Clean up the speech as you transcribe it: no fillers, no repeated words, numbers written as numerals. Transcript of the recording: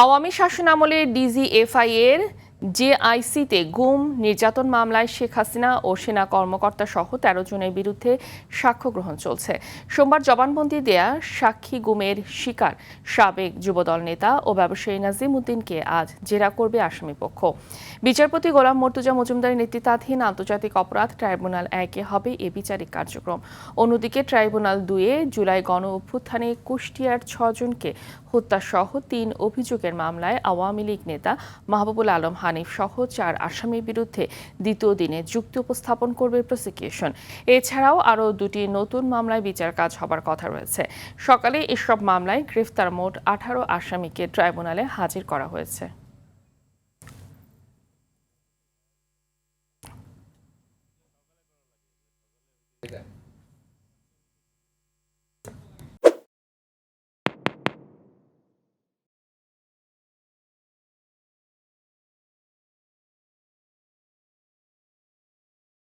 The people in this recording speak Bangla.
আওয়ামী শাসনামলে ডিজিএফআই এর জেআইসিতে গুম নির্যাতন মামলায় শেখ হাসিনা ও সেনা কর্মকর্তা সহ ১৩ জনের বিরুদ্ধে সাক্ষ্য গ্রহণ চলছে। সোমবার জবানবন্দি দেয়া সাক্ষী গুমের শিকার সাবেক যুবদল নেতা ও ব্যবসায়ী নাজিম উদ্দিনকে আজ জেরা করবে আসামিপক্ষ। বিচারপতি গোলাম মর্তুজা মজুমদারের নেতৃত্বাধীন আন্তর্জাতিক অপরাধ ট্রাইব্যুনাল ১-এ হবে এ বিচারিক কার্যক্রম। অন্যদিকে ট্রাইব্যুনাল ২-এ জুলাই গণ অভ্যুত্থানে কুষ্টিয়ার ৬ জনকে হত্যাসহ ৩ অভিযোগের মামলায় আওয়ামী লীগ নেতা মাহবুবুল আলম হানিফ সহ ৪ আসামির বিরুদ্ধে দ্বিতীয় দিনে যুক্তি উপস্থাপন করবে প্রসিকিউশন। এছাড়াও আরও ২টি নতুন মামলায় বিচার কাজ হবার কথা রয়েছে। সকালে এসব মামলায় গ্রেফতার মোট ১৮ আসামিকে ট্রাইব্যুনালে হাজির করা হয়েছে।